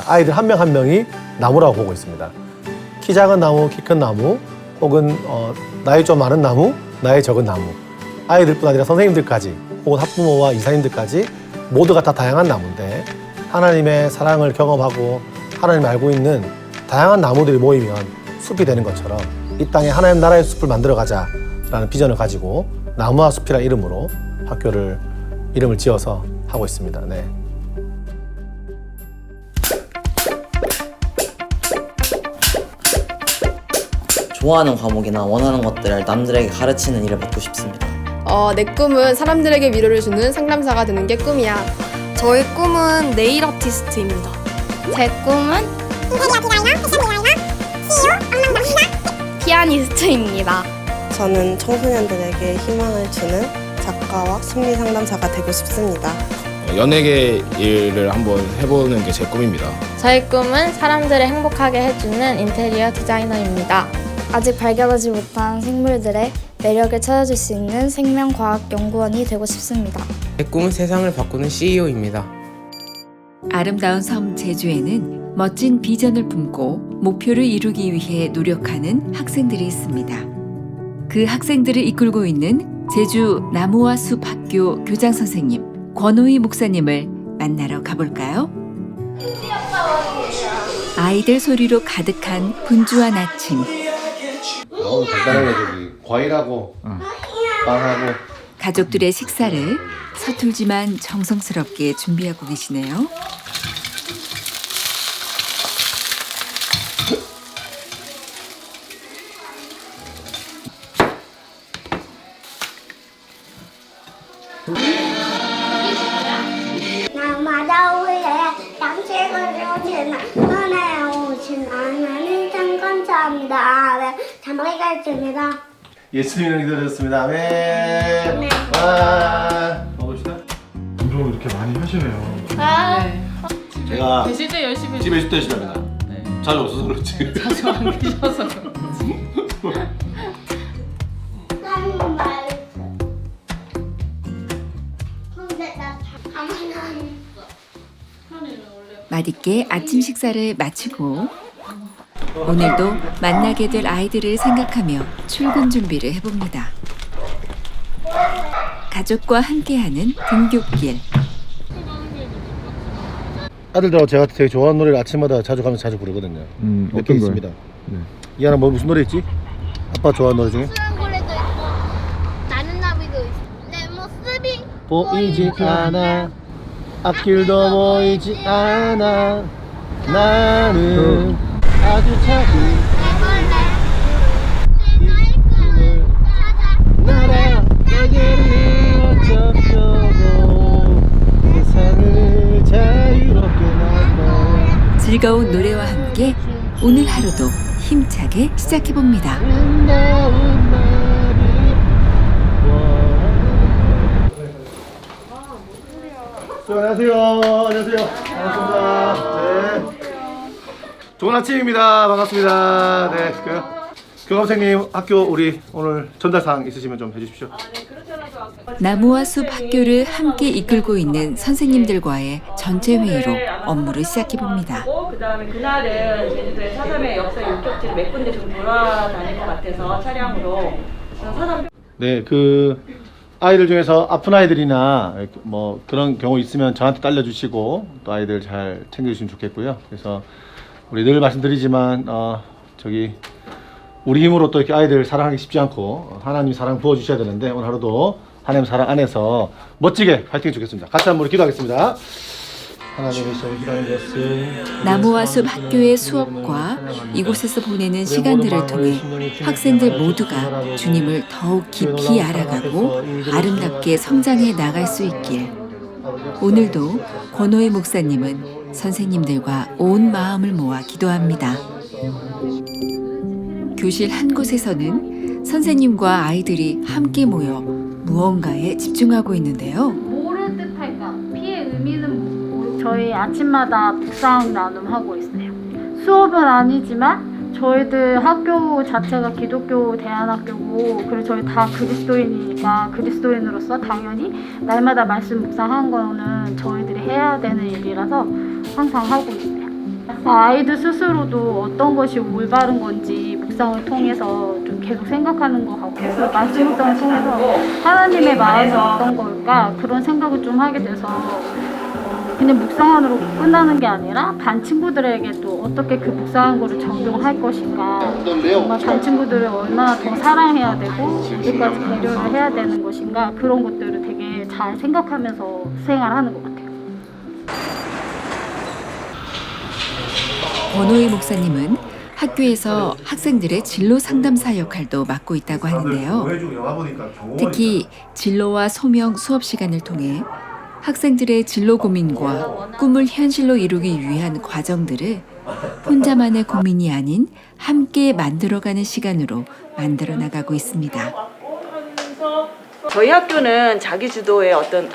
아이들 한 명 한 명이 나무라고 보고 있습니다. 키 작은 나무, 키 큰 나무, 혹은 나이 좀 많은 나무, 나이 적은 나무. 아이들뿐 아니라 선생님들까지, 혹은 학부모와 이사님들까지 모두가 다 다양한 나무인데 하나님의 사랑을 경험하고 하나님 알고 있는 다양한 나무들이 모이면 숲이 되는 것처럼 이 땅에 하나님 나라의 숲을 만들어가자라는 비전을 가지고 나무와 숲이라는 이름으로 학교를 이름을 지어서 하고 있습니다. 네. 좋아하는 과목이나 원하는 것들을 남들에게 가르치는 일을 맡고 싶습니다. 내 꿈은 사람들에게 위로를 주는 상담사가 되는 게 꿈이야. 저의 꿈은 네일 아티스트입니다. 제 꿈은 피아니스트입니다. 저는 청소년들에게 희망을 주는 작가와 심리 상담사가 되고 싶습니다. 연예계 일을 한번 해보는 게 제 꿈입니다. 저의 꿈은 사람들을 행복하게 해주는 인테리어 디자이너입니다. 아직 발견하지 못한 생물들의 매력을 찾아줄 수 있는 생명과학연구원이 되고 싶습니다. 제 꿈은 세상을 바꾸는 CEO입니다. 아름다운 섬 제주에는 멋진 비전을 품고 목표를 이루기 위해 노력하는 학생들이 있습니다. 그 학생들을 이끌고 있는 제주 나무와 숲 학교 교장 선생님 권호희 목사님을 만나러 가볼까요? 아이들 소리로 가득한 분주한 아침. 너무 간단하게 저기 과일하고 빵하고 가족들의 식사를 서툴지만 정성스럽게 준비하고 계시네요. 날마다 올래 양식을 주시나 은혜 오신 하나님 참 감사합니다. 네, 잘 먹겠습니다. 예수님을 기다렸습니다. 아멘. 네. 와. 먹읍시다. 운동을 이렇게 많이 하시네요. 제가 계실 때 열심히 집에 있을 때 열심히 합니다. 네. 자주 없어서 그렇지. 자주 안 계셔서 그런지. 하는 말. 근데 나 가만히 맛있게 아침 식사를 마치고 오늘도 만나게 될 아이들을 생각하며 출근 준비를 해봅니다. 가족과 함께하는 등굣길. 아들들하고 제가 되게 좋아하는 노래를 아침마다 자주 가면서 자주 부르거든요. 몇 개 있습니다. 네. 이 하나 뭐 무슨 노래 있지? 아빠 좋아하는 노래 중에? 노래도 있고 나는 나비도 있어. 내 모습이 보이지 않아 앞길도 보이지 않아 나는 아주 작은 이 꿈을 날아가기를 어쩌려고 세상을 자유롭게 나눠 즐거운 노래와 함께 오늘 하루도 힘차게 시작해봅니다. 안녕하세요. 안녕하세요. 반갑습니다. 네. 좋은 아침입니다. 반갑습니다. 네. 교감생님 학교 우리 오늘 전달사항 있으시면 좀 해주십시오. 나무와 숲 학교를 함께 이끌고 있는 선생님들과의 전체 회의로 업무를 시작해봅니다. 그다음에 그날은 제주도의 사삼의 역사 유적지를 몇 군데 좀 돌아다닐 것 같아서 차량으로 사삼. 네, 아이들 중에서 아픈 아이들이나 뭐 그런 경우 있으면 저한테 알려주시고 또 아이들 잘 챙겨주시면 좋겠고요. 그래서 우리 늘 말씀드리지만 우리 힘으로 또 이렇게 아이들 사랑하기 쉽지 않고 하나님 사랑 부어주셔야 되는데 오늘 하루도 하나님 사랑 안에서 멋지게 파이팅 주겠습니다. 같이 한번 기도하겠습니다. 하나님께서 이런 것을 나무와 숲 학교의 수업과 이곳에서 보내는 시간들을 통해 학생들 모두가 주님을 더욱 깊이 알아가고 아름답게 성장해 나갈 수 있길. 오늘도 권호희 목사님은 선생님들과 온 마음을 모아 기도합니다. 교실 한 곳에서는 선생님과 아이들이 함께 모여 무언가에 집중하고 있는데요. 뭐를 뜻할까? 피의 의미는 저희 아침마다 묵상 나눔하고 있어요. 수업은 아니지만 저희들 학교 자체가 기독교 대안학교고 그리고 저희 다 그리스도인이니까 그리스도인으로서 당연히 날마다 말씀 묵상한 거는 저희들이 해야 되는 일이라서 항상 하고 있어요. 아이들 스스로도 어떤 것이 올바른 건지 묵상을 통해서 좀 계속 생각하는 것 같고 말씀 묵상을 통해서 하나님의 마음이 어떤 걸까 그런 생각을 좀 하게 돼서 그냥 묵상만으로 끝나는 게 아니라 반 친구들에게도 어떻게 그 묵상한 거를 적용할 것인가, 정말 반 친구들을 얼마나 더 사랑해야 되고 어디까지 배려를 해야 되는 것인가, 그런 것들을 되게 잘 생각하면서 생활하는 것 같아요. 권호희 목사님은 학교에서 학생들의 진로 상담사 역할도 맡고 있다고 하는데요. 특히 진로와 소명 수업 시간을 통해 학생들의 진로 고민과 꿈을 현실로 이루기 위한 과정들을 혼자만의 고민이 아닌 함께 만들어가는 시간으로 만들어 나가고 있습니다. 저희 학교는 자기 주도의 어떤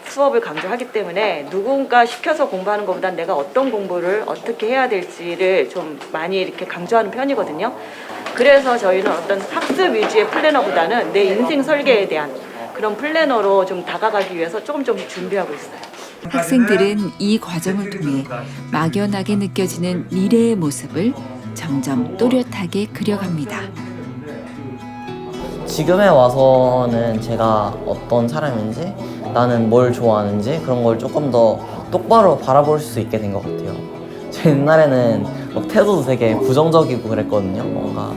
수업을 강조하기 때문에 누군가 시켜서 공부하는 것보단 내가 어떤 공부를 어떻게 해야 될지를 좀 많이 이렇게 강조하는 편이거든요. 그래서 저희는 어떤 학습 위주의 플래너보다는 내 인생 설계에 대한 그런 플래너로 좀 다가가기 위해서 조금 준비하고 있어요. 학생들은 이 과정을 통해 막연하게 느껴지는 미래의 모습을 점점 또렷하게 그려갑니다. 지금에 와서는 제가 어떤 사람인지, 나는 뭘 좋아하는지 그런 걸 조금 더 똑바로 바라볼 수 있게 된 것 같아요. 저 옛날에는 막 태도도 되게 부정적이고 그랬거든요. 뭔가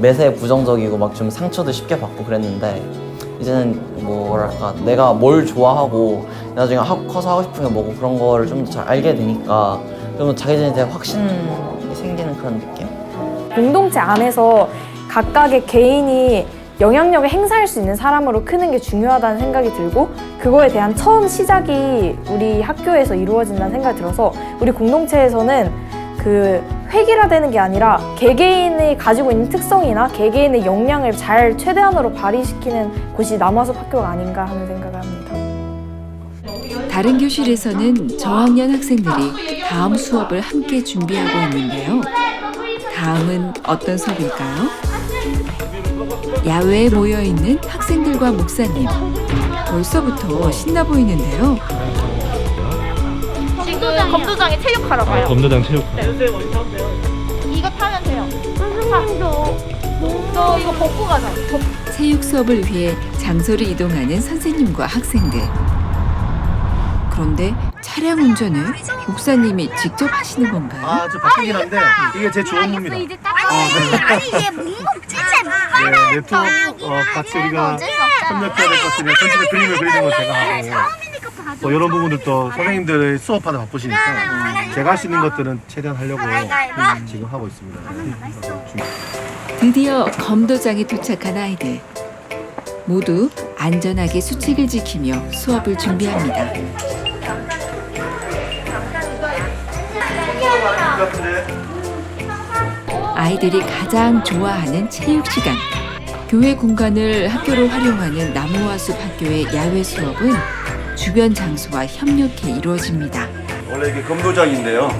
매사에 부정적이고 막 좀 상처도 쉽게 받고 그랬는데, 이제는 뭐랄까 내가 뭘 좋아하고 나중에 커서 하고 싶은 게 뭐고 그런 거를 좀 더 잘 알게 되니까 좀 자기 전에 대해 확신이 생기는 그런 느낌? 공동체 안에서 각각의 개인이 영향력을 행사할 수 있는 사람으로 크는 게 중요하다는 생각이 들고, 그거에 대한 처음 시작이 우리 학교에서 이루어진다는 생각이 들어서 우리 공동체에서는 그 획일화되는 게 아니라 개개인이 가지고 있는 특성이나 개개인의 역량을 잘 최대한으로 발휘시키는 곳이 남아숲 학교가 아닌가 하는 생각을 합니다. 다른 교실에서는 저학년 학생들이 다음 수업을 함께 준비하고 있는데요. 다음은 어떤 수업일까요? 야외에 모여있는 학생들과 목사님. 벌써부터 신나 보이는데요. 지금 검도장에 체육하러 가요. 검도장 체육. 이거 타면 돼요. 저 이거 벗고 가자. 체육 수업을 위해 장소를 이동하는 선생님과 학생들. 그런데 차량 운전을 목사님이 직접 하시는 건가요? 저 바쁘긴 한데 이게 제 좋은 겁니다. 아니 얘 묵묵지 제 네트워크 같이 우리가 협력해야 될 것 같으면 전체적 그림을 그리는 걸 제가 하고, 또 이런 부분들도 선생님들의 수업하다 바쁘시니까 제가 할 수 있는 것들은 최대한 하려고 지금 하고 있습니다. 드디어 검도장에 도착한 아이들. 모두 안전하게 수칙을 지키며 수업을 준비합니다. 아이들이 가장 좋아하는 체육 시간. 교회 공간을 학교로 활용하는 나무와 숲 학교의 야외 수업은 주변 장소와 협력해 이루어집니다. 원래 이게 검도장인데요.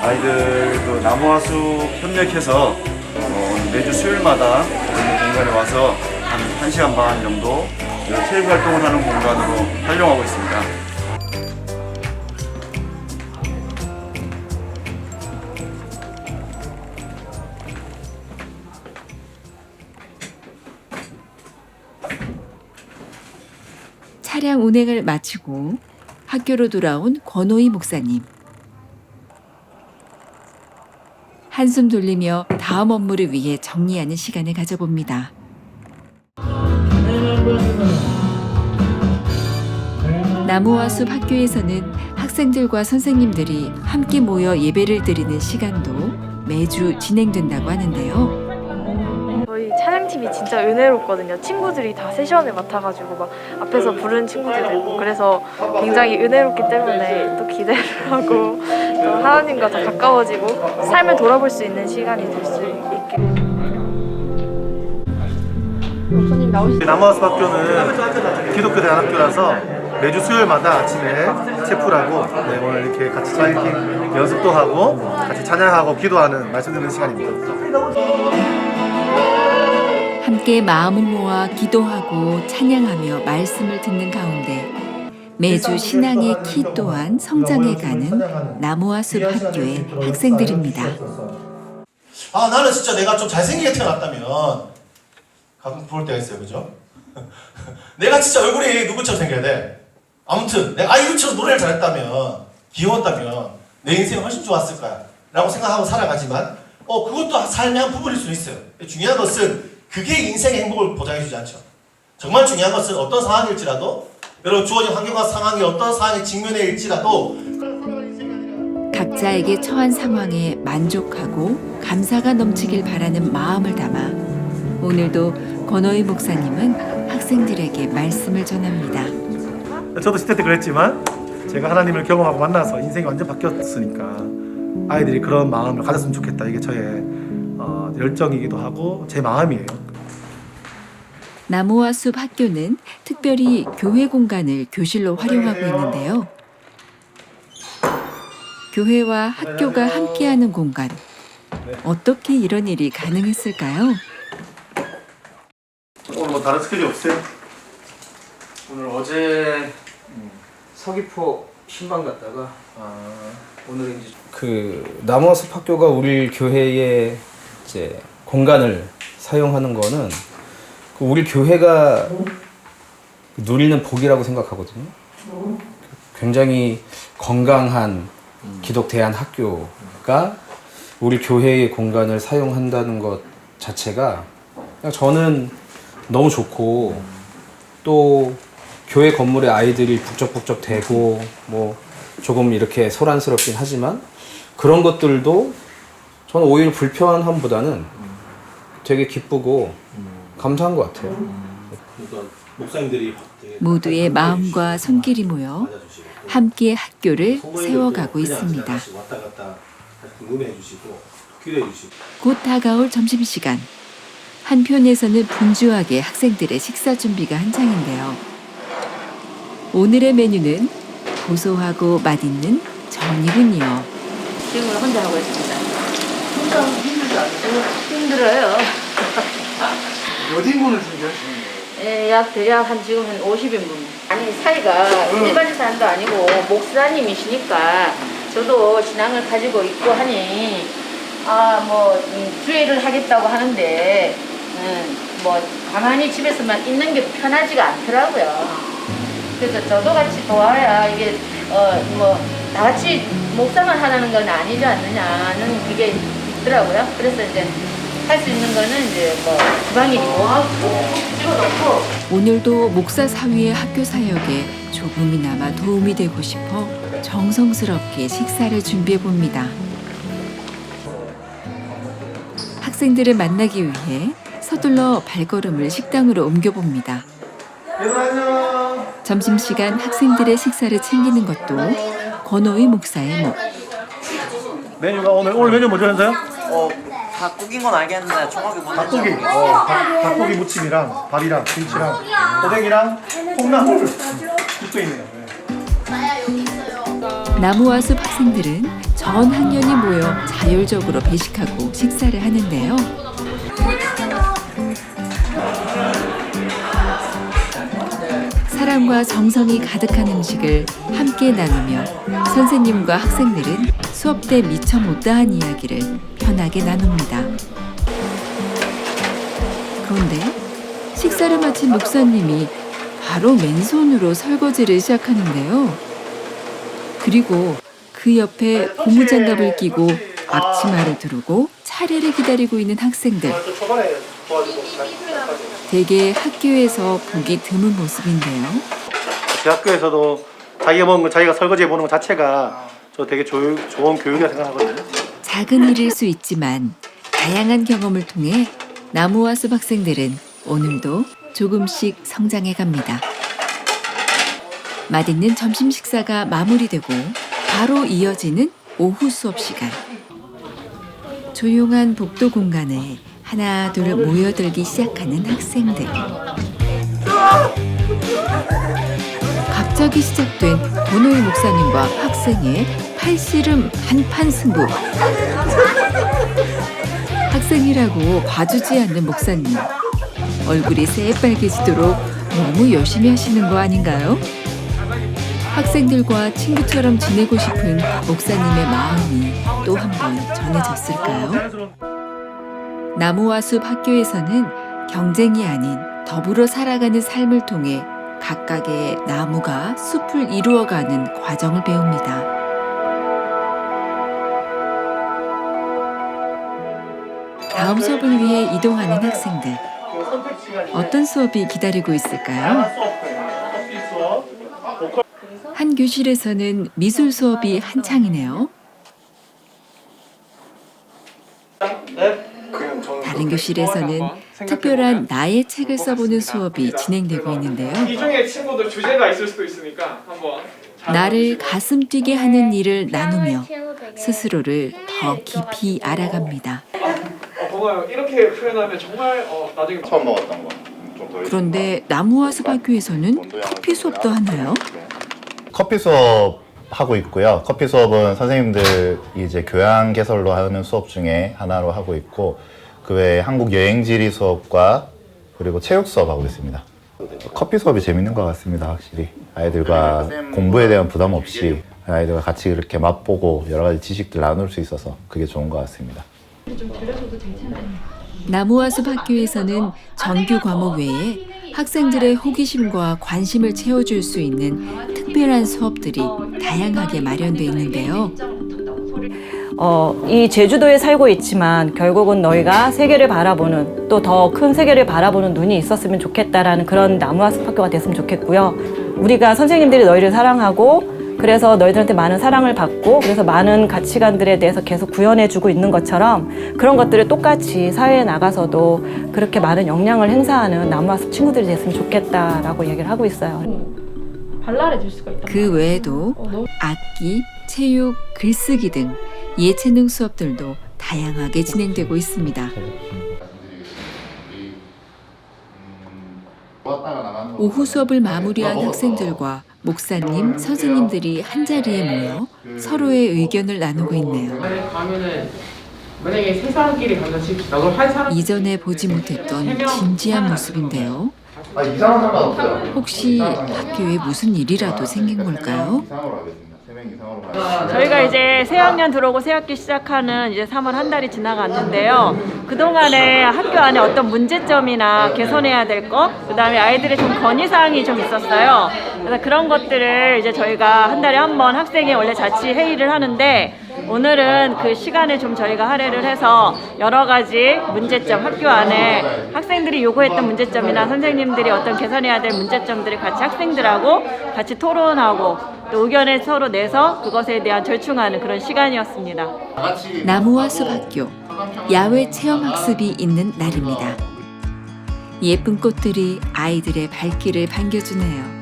아이들도 나무와 숲 협력해서 매주 수요일마다 공간에 와서 한 1시간 반 정도 체육 활동을 하는 공간으로 활용하고 있습니다. 차량 운행을 마치고 학교로 돌아온 권호희 목사님. 한숨 돌리며 다음 업무를 위해 정리하는 시간을 가져봅니다. 나무와 숲 학교에서는 학생들과 선생님들이 함께 모여 예배를 드리는 시간도 매주 진행된다고 하는데요. 저희 찬양팀이 진짜 은혜롭거든요. 친구들이 다 세션을 맡아가지고 막 앞에서 부르는 친구들도 있고, 그래서 굉장히 은혜롭기 때문에 또 기대를 하고 또 하나님과 더 가까워지고 삶을 돌아볼 수 있는 시간이 될 수 있게. 나무와숲 학교는 기독교 대안학교라서 매주 수요일마다 아침에 체프라고 오늘 이렇게 같이 찬양 연습도 하고 같이 찬양하고 기도하는 말씀 듣는 시간입니다. 함께 마음을 모아 기도하고 찬양하며 말씀을 듣는 가운데 매주 신앙의 키 또한 성장해가는 나무와 숲 학교의 학생들입니다. 아, 나는 진짜 내가 좀 잘생기게 태어났다면 가끔 부러울 때가 있어요, 그죠? 내가 진짜 얼굴이 누구처럼 생겨야 돼. 아무튼 내가 아이유처럼 노래를 잘했다면, 귀여웠다면 내 인생이 훨씬 좋았을 거야 라고 생각하고 살아가지만 그것도 삶의 한 부분일 수 있어요. 중요한 것은 그게 인생의 행복을 보장해주지 않죠. 정말 중요한 것은 어떤 상황일지라도, 여러분 주어진 환경과 상황이 어떤 상황에 직면해 일지라도 각자에게 처한 상황에 만족하고 감사가 넘치길 바라는 마음을 담아 오늘도 권호희 목사님은 학생들에게 말씀을 전합니다. 저도 10대 때 그랬지만 제가 하나님을 경험하고 만나서 인생이 완전 바뀌었으니까 아이들이 그런 마음을 가졌으면 좋겠다. 이게 저의 열정이기도 하고 제 마음이에요. 나무와 숲 학교는 특별히 교회 공간을 교실로 활용하고 있는데요. 교회와 학교가 함께하는 공간. 어떻게 이런 일이 가능했을까요? 오늘 뭐 다른 스케줄 없어요? 오늘 어제 서귀포 신방 갔다가 오늘 이제 그 나무와 숲 학교가 우리 교회의 이제 공간을 사용하는 거는 우리 교회가 누리는 복이라고 생각하거든요. 굉장히 건강한 기독 대안 학교가 우리 교회의 공간을 사용한다는 것 자체가 그냥 저는 너무 좋고, 또 교회 건물에 아이들이 북적북적 대고 뭐 조금 이렇게 소란스럽긴 하지만 그런 것들도 저는 오히려 불편함보다는 되게 기쁘고 감사한 것 같아요. 그러니까 목사님들이 모두의 마음과 손길이 모여 함께 학교를 세워가고 있습니다. 왔다 갔다 궁금해해 주시고 필요해 주시고. 곧 다가올 점심시간. 한편에서는 분주하게 학생들의 식사 준비가 한창인데요. 오늘의 메뉴는 고소하고 맛있는 전이군요. 지금은 혼자 하고 있습니다. 혼자 하면 힘들지 않으세요? 힘들어요. 몇 인분을 준비하시는 거예요? 약 대략 한 지금 한 50인분. 아니 사이가 일반 사람도 아니고 목사님이시니까 저도 신앙을 가지고 있고 하니 주의를 하겠다고 하는데 뭐 가만히 집에서만 있는 게 편하지가 않더라고요. 그래서 저도 같이 도와야 이게 다 같이 목사만 하라는 건 아니지 않느냐는 그게 있더라고요. 그래서 이제 할 수 있는 거는 이제 뭐 주방일이고 찍어놓고. 오늘도 목사 사위의 학교 사역에 조금이나마 도움이 되고 싶어 정성스럽게 식사를 준비해 봅니다. 학생들을 만나기 위해 서둘러 발걸음을 식당으로 옮겨봅니다. 점심시간 학생들의 식사를 챙기는 것도 권호희 목사의 목. 메뉴가 오늘 메뉴 뭐죠, 현서요? 닭국인 건 알겠는데 정확히 뭔지 닭고기. 닭고기 무침이랑 밥이랑 김치랑 호박이랑 콩나물 붙어 있네요. 나무와 숲 학생들은 전 학년이 모여 자율적으로 배식하고 식사를 하는데요. 사랑과 정성이 가득한 음식을 함께 나누며 선생님과 학생들은 수업 때 미처 못다한 이야기를 편하게 나눕니다. 그런데 식사를 마친 목사님이 바로 맨손으로 설거지를 시작하는데요. 그리고 그 옆에 고무장갑을 끼고 앞치마를 두르고 차례를 기다리고 있는 학생들. 대개 학교에서 보기 드문 모습인데요. 제 학교에서도 자기가 먹은 거 자기가 설거지해 보는 것 자체가 저 되게 좋은 교육이라고 생각하거든요. 작은 일일 수 있지만 다양한 경험을 통해 나무와 숲 학생들은 오늘도 조금씩 성장해 갑니다. 맛있는 점심 식사가 마무리되고 바로 이어지는 오후 수업 시간. 조용한 복도 공간에 하나 둘 모여들기 시작하는 학생들. 갑자기 시작된 권호희 목사님과 학생의 팔씨름 한판 승부. 학생이라고 봐주지 않는 목사님. 얼굴이 새빨개지도록 너무 열심히 하시는 거 아닌가요? 학생들과 친구처럼 지내고 싶은 목사님의 마음이 또 한 번 전해졌을까요? 나무와 숲 학교에서는 경쟁이 아닌 더불어 살아가는 삶을 통해 각각의 나무가 숲을 이루어가는 과정을 배웁니다. 다음 수업을 위해 이동하는 학생들. 어떤 수업이 기다리고 있을까요? 한 교실에서는 미술 수업이 한창이네요. 다른 교실에서는 특별한 나의 책을 써보는 수업이 진행되고 있는데요. 이 중에 친구들 주제가 있을 수도 있으니까 한번 나를 가슴 뛰게 하는 일을 나누며 스스로를 더 깊이 알아갑니다. 고마워요. 이렇게 표현하면 정말 나중에 처음 먹었던 거. 그런데 나무와 숲 학교에서는 커피 수업도 하나요? 커피 수업 하고 있고요. 커피 수업은 선생님들 이제 교양 개설로 하는 수업 중에 하나로 하고 있고, 그 외에 한국 여행지리 수업과 그리고 체육 수업 하고 있습니다. 커피 수업이 재밌는 것 같습니다. 확실히 아이들과 공부에 대한 부담 없이 아이들과 같이 이렇게 맛보고 여러 가지 지식들 나눌 수 있어서 그게 좋은 것 같습니다. 나무와 숲 학교에서는 정규 과목 외에 학생들의 호기심과 관심을 채워줄 수 있는 특별한 수업들이 다양하게 마련돼 있는데요. 이 제주도에 살고 있지만 결국은 너희가 세계를 바라보는, 또 더 큰 세계를 바라보는 눈이 있었으면 좋겠다라는 그런 나무와 숲 학교가 됐으면 좋겠고요. 우리가 선생님들이 너희를 사랑하고, 그래서 너희들한테 많은 사랑을 받고, 그래서 많은 가치관들에 대해서 계속 구현해주고 있는 것처럼 그런 것들을 똑같이 사회에 나가서도 그렇게 많은 영향을 행사하는 나무와 숲 친구들이 됐으면 좋겠다라고 얘기를 하고 있어요. 발랄해질 수가 있다. 그 외에도 악기, 체육, 글쓰기 등 예체능 수업들도 다양하게 진행되고 있습니다. 오후 수업을 마무리한 학생들과 목사님, 선생님들이 한자리에 모여 서로의 의견을 나누고 있네요. 만약에 세상끼리 간다 칩시다. 그럼 한 사람 이전에 보지 못했던 진지한 모습인데요. 이상한 상관없어요. 혹시 학교에 무슨 일이라도 생긴 걸까요? 저희가 이제 새학년 들어오고 새학기 시작하는 이제 3월 한 달이 지나갔는데요. 그동안에 학교 안에 어떤 문제점이나 개선해야 될 것, 그다음에 아이들의 좀 건의사항이 좀 있었어요. 그래서 그런 것들을 이제 저희가 한 달에 한 번 학생회 원래 자치 회의를 하는데, 오늘은 그 시간을 좀 저희가 할애를 해서 여러 가지 문제점, 학교 안에 학생들이 요구했던 문제점이나 선생님들이 어떤 개선해야 될 문제점들을 같이 학생들하고 같이 토론하고 또 의견을 서로 내서 그것에 대한 절충하는 그런 시간이었습니다. 나무와 숲 학교 야외 체험 학습이 있는 날입니다. 예쁜 꽃들이 아이들의 발길을 반겨주네요.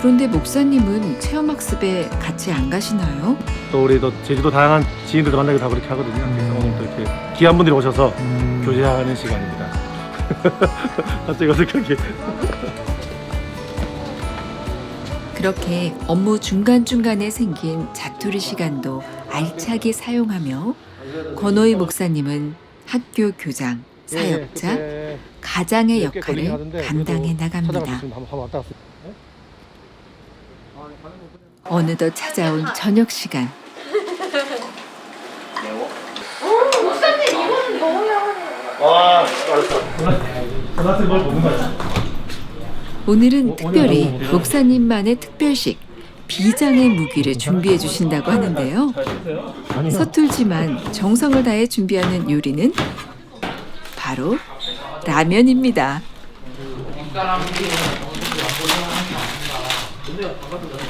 그런데 목사님은 체험 학습에 같이 안 가시나요? 또 우리 또 제주도 다양한 지인들도 만나고 다 그렇게 하거든요. 그래서 오늘 또 이렇게 귀한 분들이 오셔서 교제하는 시간입니다. 갑자기 어색하게. 그렇게 업무 중간중간에 생긴 자투리 시간도 알차게 사용하며 권호희 목사님은 학교 교장, 사역자, 가장의 역할을 감당해 나갑니다. 어느덧 찾아온 저녁 시간. 목사님 이거는 먹어야 와, 알았어. 전화쌤 뭘 먹는 거야? 오늘은 특별히 목사님만의 특별식 비장의 무기를 준비해 주신다고 하는데요. 서툴지만 정성을 다해 준비하는 요리는 바로 라면입니다.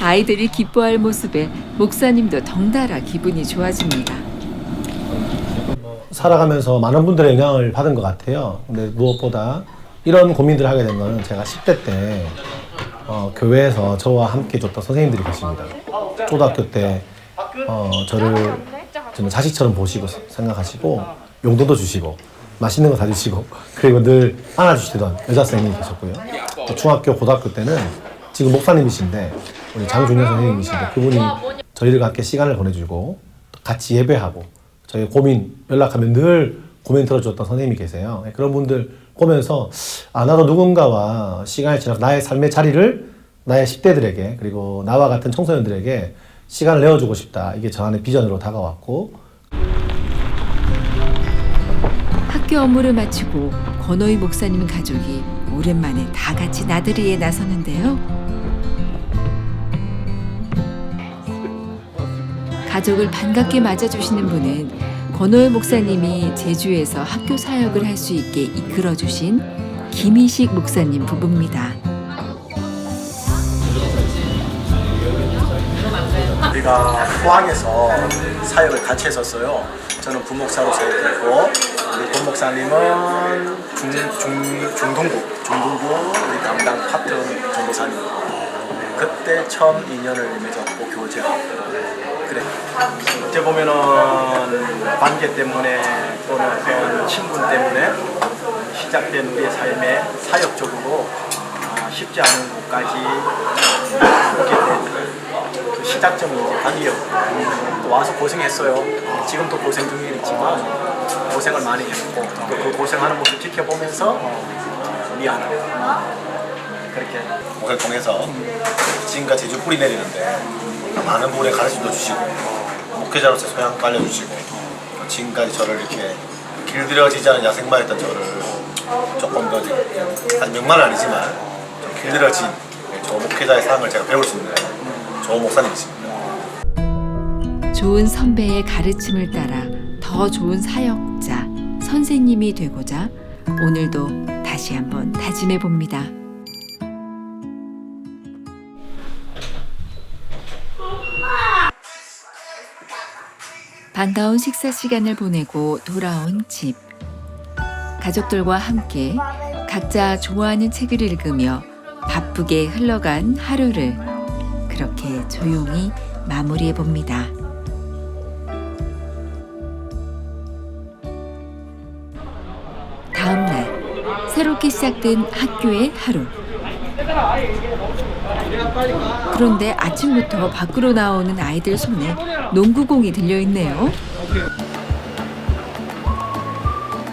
아이들이 기뻐할 모습에 목사님도 덩달아 기분이 좋아집니다. 살아가면서 많은 분들의 영향을 받은 것 같아요. 근데 무엇보다 이런 고민들을 하게 된 거는 제가 10대 때 교회에서 저와 함께 줬던 선생님들이 계십니다. 초등학교 때 저를 자식처럼 보시고 생각하시고 용돈도 주시고 맛있는 거 사주시고 그리고 늘 안아주시던 여자선생님이 계셨고요. 중학교, 고등학교 때는 지금 목사님이신데 우리 장준현 선생님이신데 그분이 저희들과 함께 시간을 보내주고 같이 예배하고 저희 고민 연락하면 늘 고민 들어줬던 선생님이 계세요. 그런 분들 보면서 나도 누군가와 시간이 지나서 나의 삶의 자리를 나의 10대들에게 그리고 나와 같은 청소년들에게 시간을 내어주고 싶다. 이게 저 안의 비전으로 다가왔고 학교 업무를 마치고 권호희 목사님 가족이 오랜만에 다 같이 나들이에 나서는데요. 가족을 반갑게 맞아주시는 분은 권호희 목사님이 제주에서 학교 사역을 할 수 있게 이끌어주신 김희식 목사님 부부입니다. 우리가 포항에서 사역을 같이 했었어요. 저는 부목사로 사역했고 우리 본목사님은 중동부 우리 담당 파트 전도사님. 그때 처음 인연을 맺었고 교제하고 그래. 어떻게 보면은 관계 때문에 또는 어떤 친분 때문에 시작된 우리의 삶에 사역적으로 쉽지 않은 곳까지 오게 된 그 시작점이 이제 관계였고 또 와서 고생했어요. 지금도 고생 중에 있지만 고생을 많이 했고 또 그 고생하는 모습 지켜보면서 미안하고 그렇게 목을 통해서 지금까지 제주 뿌리 내리는데 많은 분의 가르침도 주시고 목회자로서 소양 깔려주시고 지금까지 저를 이렇게 길들여지지 않은 야생마였던 저를 조금 더 아직 명만은 아니지만 좀 길들여진 저 목회자의 삶을 제가 배울 수 있는 좋은 목사님이십니다. 좋은 선배의 가르침을 따라 더 좋은 사역자, 선생님이 되고자 오늘도 다시 한번 다짐해 봅니다. 반가운 식사 시간을 보내고 돌아온 집. 가족들과 함께 각자 좋아하는 책을 읽으며 바쁘게 흘러간 하루를 그렇게 조용히 마무리해 봅니다. 다음 날 새롭게 시작된 학교의 하루. 그런데 아침부터 밖으로 나오는 아이들 손에 농구공이 들려 있네요.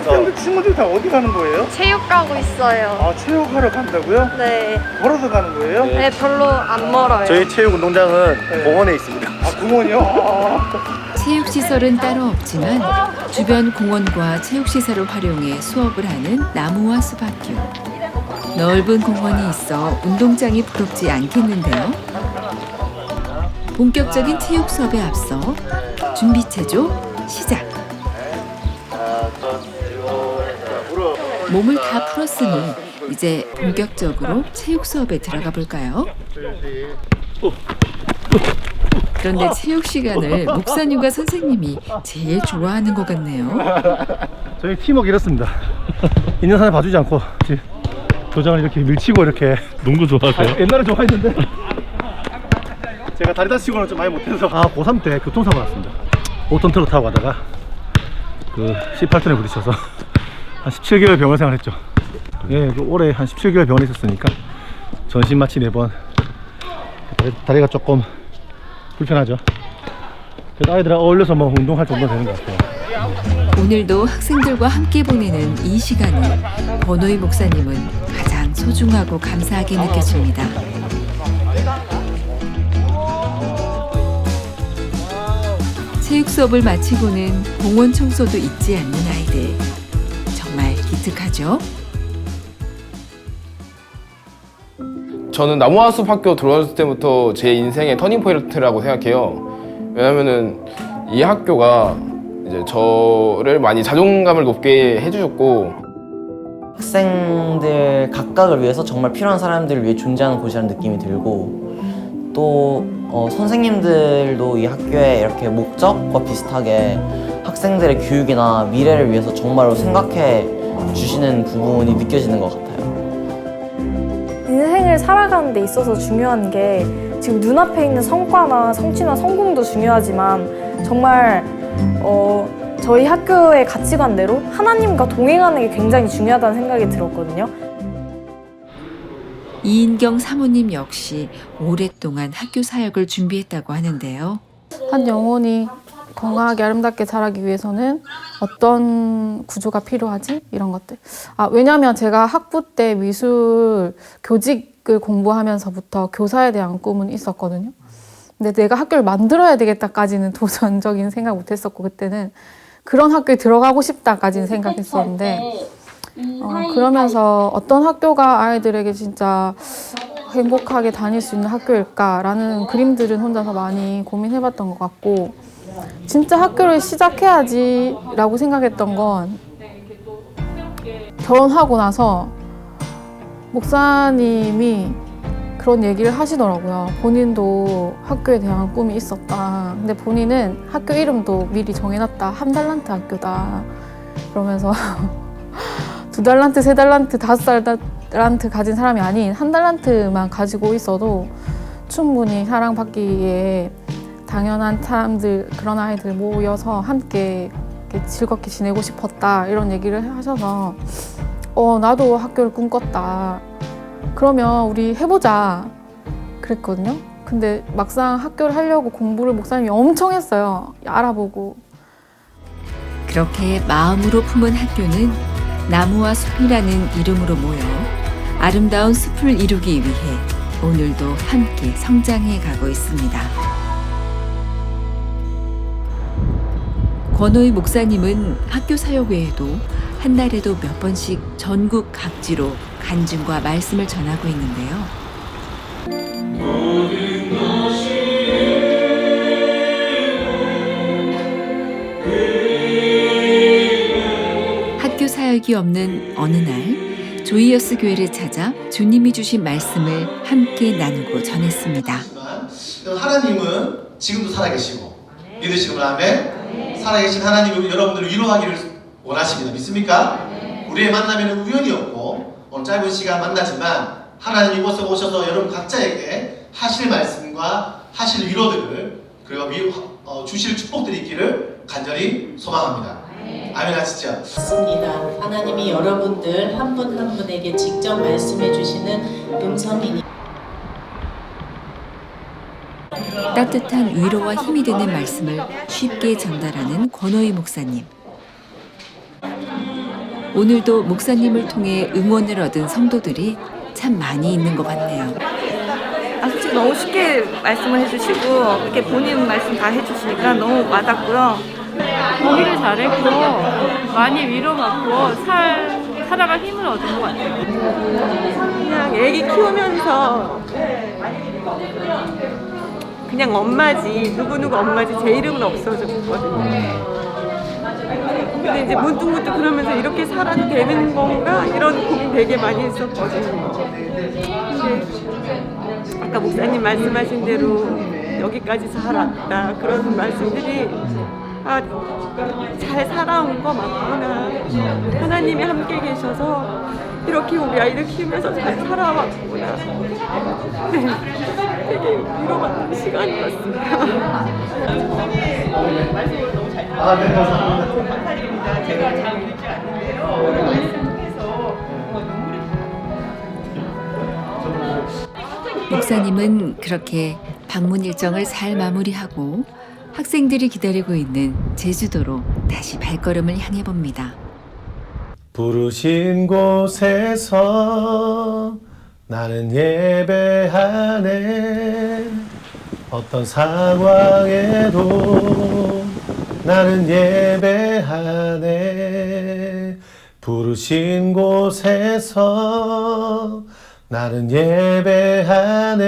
근데 친구들 다 어디 가는 거예요? 체육 가고 있어요. 아, 체육하러 간다고요? 네. 걸어서 가는 거예요? 네, 별로 안 멀어요. 저희 체육 운동장은 공원에 있습니다. 아, 공원이요? 체육시설은 따로 없지만 주변 공원과 체육시설을 활용해 수업을 하는 나무와 숲학교. 넓은 공원이 있어 운동장이 부럽지 않겠는데요. 본격적인 체육 수업에 앞서 준비체조 시작. 몸을 다 풀었으니 이제 본격적으로 체육 수업에 들어가 볼까요? 그런데 체육 시간을 목사님과 선생님이 제일 좋아하는 것 같네요. 저희 팀워크 이렇습니다. 있는 사람 봐주지 않고 도장을 이렇게 밀치고 이렇게. 농구 좋아하세요? 옛날에 좋아했는데 제가 다리 다치고는 좀 많이 못해서 고3 때 교통사고 났습니다. 5톤 트럭 타고 가다가 그 18톤에 부딪혀서 한 17개월 병원 생활했죠. 예, 올해 한 17개월 병원에 있었으니까 전신 마취 4번. 다리가 조금 불편하죠. 그래도 아이들하고 어울려서 뭐 운동할 정도 되는 것 같아요. 오늘도 학생들과 함께 보내는 이 시간을 권호희 목사님은 가장 소중하고 감사하게 느껴집니다. 체육 수업을 마치고는 공원 청소도 잊지 않는 아이들. 정말 기특하죠? 저는 나무화숲 학교 들어왔을 때부터 제 인생의 터닝 포인트라고 생각해요. 왜냐면은 이 학교가 이제 저를 많이 자존감을 높게 해주셨고 학생들 각각을 위해서 정말 필요한 사람들을 위해 존재하는 곳이라는 느낌이 들고 또 선생님들도 이 학교에 이렇게 목적과 비슷하게 학생들의 교육이나 미래를 위해서 정말로 생각해 주시는 부분이 느껴지는 것 같아요. 인생을 살아가는 데 있어서 중요한 게 지금 눈앞에 있는 성과나 성취나 성공도 중요하지만 정말 저희 학교의 가치관대로 하나님과 동행하는 게 굉장히 중요하다는 생각이 들었거든요. 이인경 사모님 역시 오랫동안 학교 사역을 준비했다고 하는데요. 한 영혼이 건강하게 아름답게 자라기 위해서는 어떤 구조가 필요하지? 이런 것들. 왜냐면 제가 학부 때 미술 교직을 공부하면서부터 교사에 대한 꿈은 있었거든요. 근데 내가 학교를 만들어야 되겠다까지는 도전적인 생각 못 했었고, 그때는 그런 학교에 들어가고 싶다까지는 생각했었는데, 그러면서 어떤 학교가 아이들에게 진짜 행복하게 다닐 수 있는 학교일까라는 그림들은 혼자서 많이 고민해봤던 것 같고, 진짜 학교를 시작해야지 라고 생각했던 건 결혼하고 나서 목사님이 그런 얘기를 하시더라고요. 본인도 학교에 대한 꿈이 있었다. 근데 본인은 학교 이름도 미리 정해놨다. 1달란트 학교다. 그러면서 2달란트, 3달란트, 5달란트 가진 사람이 아닌 1달란트만 가지고 있어도 충분히 사랑받기에 당연한 사람들, 그런 아이들 모여서 함께 즐겁게 지내고 싶었다. 이런 얘기를 하셔서 나도 학교를 꿈꿨다. 그러면 우리 해보자 그랬거든요. 근데 막상 학교를 하려고 공부를 목사님이 엄청 했어요. 알아보고. 그렇게 마음으로 품은 학교는 나무와 숲이라는 이름으로 모여 아름다운 숲을 이루기 위해 오늘도 함께 성장해 가고 있습니다. 권호희 목사님은 학교 사역 외에도 한 달에도 몇 번씩 전국 각지로 간증과 말씀을 전하고 있는데요. 학교 사역이 없는 어느 날 조이어스 교회를 찾아 주님이 주신 말씀을 함께 나누고 전했습니다. 하나님은 지금도 살아계시고 믿으시고 아멘. 살아계신 하나님은 여러분들을 위로하기를 원하십니다. 믿습니까? 우리의 만남에는 우연이 없고 오늘 짧은 시간 만나지만 하나님 이곳에 오셔서 여러분 각자에게 하실 말씀과 하실 위로들을 그리고 주실 축복들이 있기를 간절히 소망합니다. 아멘 하시죠? 맞습니다. 하나님이 여러분들 한 분 한 분에게 직접 말씀해 주시는 음성이니 따뜻한 위로와 힘이 되는 말씀을 쉽게 전달하는 권호희 목사님. 오늘도 목사님을 통해 응원을 얻은 성도들이 참 많이 있는 것 같네요. 솔직히 너무 쉽게 말씀을 해주시고 이렇게 본인 말씀 다 해주시니까 너무 와닿고요. 보기를 잘했고 많이 위로받고 살아갈 힘을 얻은 것 같아요. 그냥 애기 키우면서 그냥 엄마지 누구누구 엄마지 제 이름은 없어졌거든요. 근데 이제 문득문득 그러면서 이렇게 살아도 되는 건가 이런 고민 되게 많이 했었거든요. 근데 아까 목사님 말씀하신 대로 여기까지 살았다 그런 말씀들이 잘 살아온 거 맞구나. 하나님이 함께 계셔서 이렇게 우리 아이를 키우면서 잘 살아왔구나. 네, 되게 위로받는 시간이었습니다. 네, 감사합니다. 감사드립니다. 제가 잘 읽지 않는데요. 오늘 말씀해서 목사님은 그렇게 방문 일정을 잘 마무리하고 학생들이 기다리고 있는 제주도로 다시 발걸음을 향해 봅니다. 부르신 곳에서 나는 예배하네. 어떤 상황에도 나는 예배하네. 부르신 곳에서 나는 예배하네.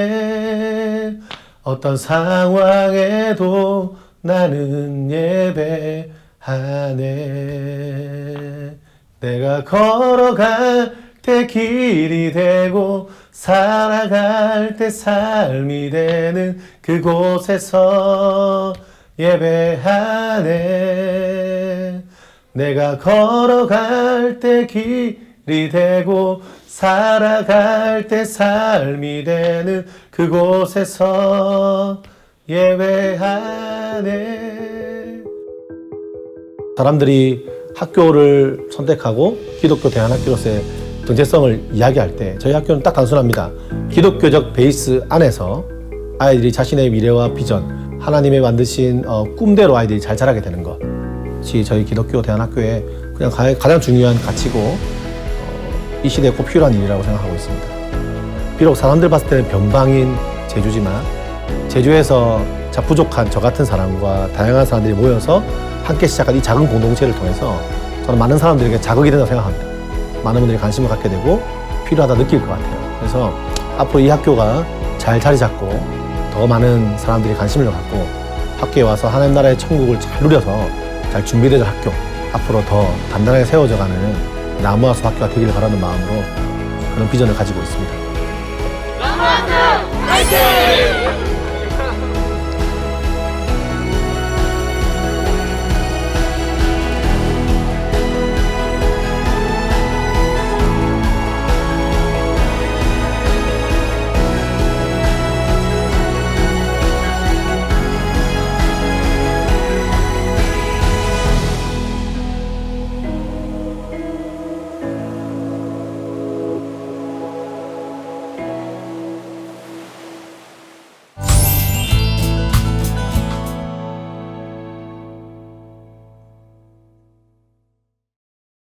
어떤 상황에도 나는 예배하네. 내가 걸어갈 때 길이 되고 살아갈 때 삶이 되는 그곳에서 예배하네. 내가 걸어갈 때 길이 되고 살아갈 때 삶이 되는 그곳에서 예배하네. 사람들이 학교를 선택하고 기독교 대안학교로서의 정체성을 이야기할 때 저희 학교는 딱 단순합니다. 기독교적 베이스 안에서 아이들이 자신의 미래와 비전, 하나님의 만드신 꿈대로 아이들이 잘 자라게 되는 것이 저희 기독교 대안학교의 그냥 가장 중요한 가치고 이 시대에 꼭 필요한 일이라고 생각하고 있습니다. 비록 사람들 봤을 때는 변방인 제주지만 제주에서 부족한 저 같은 사람과 다양한 사람들이 모여서 함께 시작한 이 작은 공동체를 통해서 저는 많은 사람들에게 자극이 된다고 생각합니다. 많은 분들이 관심을 갖게 되고 필요하다 느낄 것 같아요. 그래서 앞으로 이 학교가 잘 자리 잡고 더 많은 사람들이 관심을 갖고 학교에 와서 하나님 나라의 천국을 잘 누려서 잘 준비되는 학교, 앞으로 더 단단하게 세워져가는 나무아수 학교가 되기를 바라는 마음으로 그런 비전을 가지고 있습니다. 나무아수 화이팅!